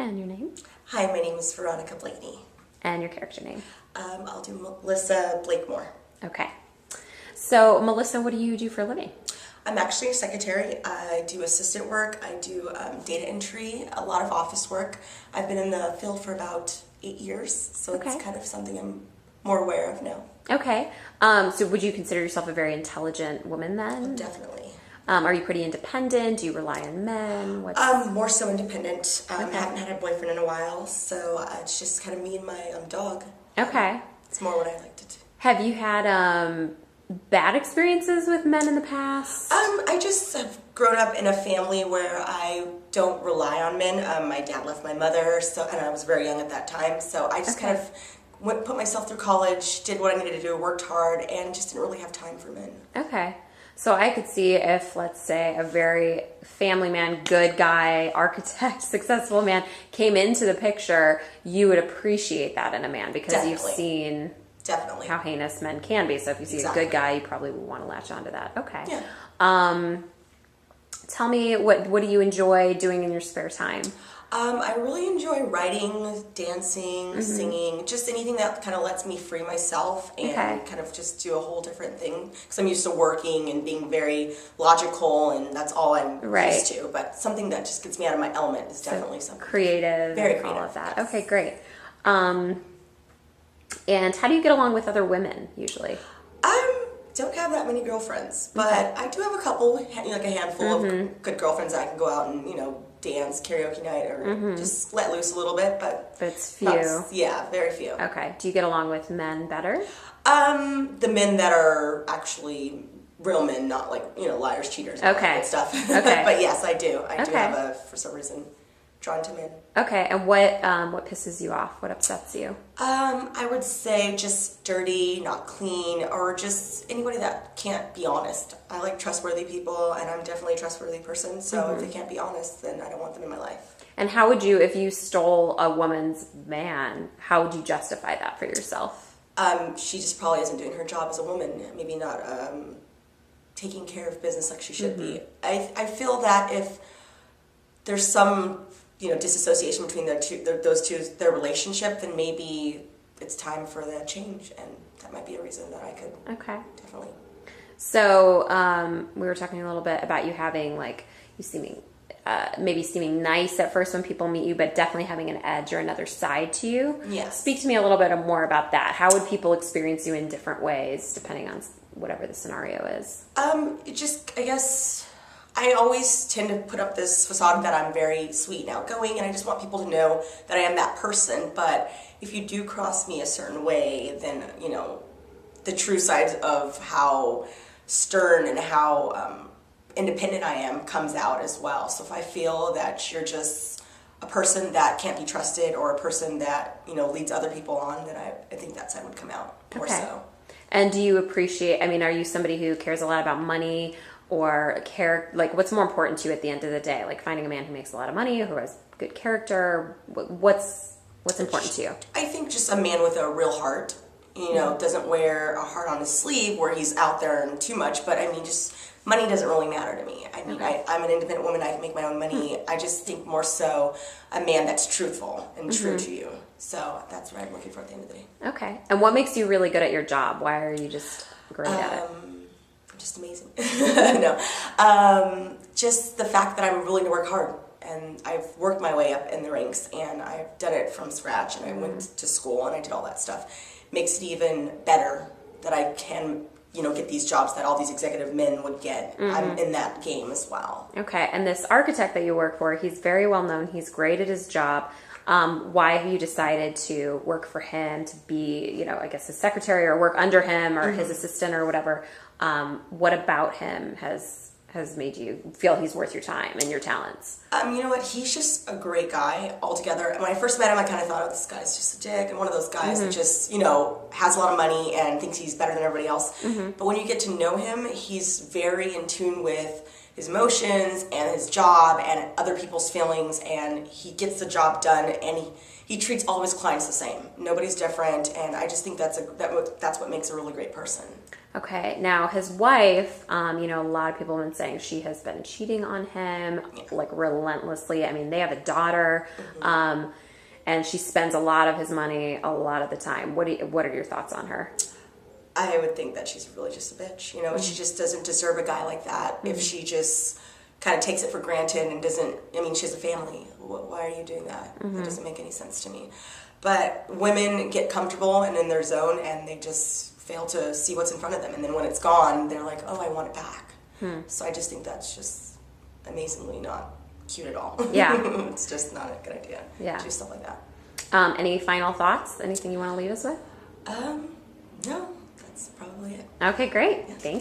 And your name? Hi, my name is Veronica Blakeney. And your character name? I'll do Melissa Blakemore. Okay. So, Melissa, what do you do for a living? I'm actually a secretary. I do assistant work. I do data entry, a lot of office work. I've been in the field for about 8 years, so Okay. it's kind of something I'm more aware of now. Okay. So would you consider yourself a very intelligent woman then? Definitely. Are you pretty independent? Do you rely on men? More so independent. Okay. Haven't had a boyfriend in a while, so it's just kind of me and my dog. Okay. It's more what I like to do. Have you had bad experiences with men in the past? I just have grown up in a family where I don't rely on men. My dad left my mother, and I was very young at that time, so I just kind of put myself through college, did what I needed to do, worked hard, and just didn't really have time for men. Okay. So I could see if, let's say, a very family man, good guy, architect, successful man came into the picture, you would appreciate that in a man because Definitely. you've seen Definitely. how heinous men can be. So if you see Exactly. a good guy, you probably would want to latch onto that. Okay. Yeah. Tell me, what do you enjoy doing in your spare time? I really enjoy writing, dancing, singing, just anything that kind of lets me free myself and kind of just do a whole different thing. Because I'm used to working and being very logical, and that's all I'm used to. But something that just gets me out of my element is definitely something. Creative, Very and all creative, of that. yes. Okay, great. And how do you get along with other women usually? Don't have that many girlfriends, but I do have a couple, like a handful of good girlfriends that I can go out and, dance, karaoke night, or just let loose a little bit, but it's few. Yeah, very few. Okay. Do you get along with men better? The men that are actually real men, not like, liars, cheaters, and all that good stuff. Okay. But yes, I do. I do have for some reason, drawn to men. Okay. And what pisses you off? What upsets you? I would say just dirty, not clean, or just anybody that can't be honest. I like trustworthy people, and I'm definitely a trustworthy person, so if they can't be honest, then I don't want them in my life. And how would you, if you stole a woman's man, how would you justify that for yourself? She just probably isn't doing her job as a woman, maybe not taking care of business like she should be. I feel that if there's some disassociation between those two, their relationship, then maybe it's time for that change, and that might be a reason that I could definitely. So we were talking a little bit about you having maybe seeming nice at first when people meet you, but definitely having an edge or another side to you. Yes. Speak to me a little bit more about that. How would people experience you in different ways depending on whatever the scenario is? I guess I always tend to put up this facade that I'm very sweet and outgoing, and I just want people to know that I am that person. But if you do cross me a certain way, then, the true side of how stern and how independent I am comes out as well. So if I feel that you're just a person that can't be trusted, or a person that, leads other people on, then I think that side would come out more so. And do you appreciate, are you somebody who cares a lot about money, or what's more important to you at the end of the day? Like finding a man who makes a lot of money, who has good character, what's important to you? I think just a man with a real heart, doesn't wear a heart on his sleeve where he's out there and too much, but just money doesn't really matter to me. I'm an independent woman, I can make my own money. I just think more so a man that's truthful and true to you. So that's what I'm looking for at the end of the day. Okay. And what makes you really good at your job? Why are you just great at it? Just amazing. No. Just the fact that I'm willing to work hard, and I've worked my way up in the ranks, and I've done it from scratch, and I went to school and I did all that stuff. Makes it even better that I can, get these jobs that all these executive men would get. I'm in that game as well. Okay. And this architect that you work for, he's very well known. He's great at his job. Why have you decided to work for him, to be, his secretary, or work under him, or his assistant, or whatever? What about him has made you feel he's worth your time and your talents? You know what? He's just a great guy altogether. And when I first met him, I kind of thought, this guy's just a dick, and one of those guys that just, has a lot of money and thinks he's better than everybody else. But when you get to know him, he's very in tune with his emotions and his job and other people's feelings, and he gets the job done, and he treats all of his clients the same. Nobody's different, and I just think that's what makes a really great person. Okay, now his wife, you know, a lot of people have been saying she has been cheating on him like relentlessly. I mean, they have a daughter, and she spends a lot of his money a lot of the time. What are your thoughts on her? I would think that she's really just a bitch. You know, she just doesn't deserve a guy like that. If she just kind of takes it for granted and doesn't, I mean, she has a family. Why are you doing that? It doesn't make any sense to me. But women get comfortable and in their zone, and they just fail to see what's in front of them. And then when it's gone, they're like, oh, I want it back. So I just think that's just amazingly not cute at all. Yeah. It's just not a good idea to do stuff like that. Any final thoughts? Anything you want to leave us with? No, that's probably it. Okay, great. Thanks.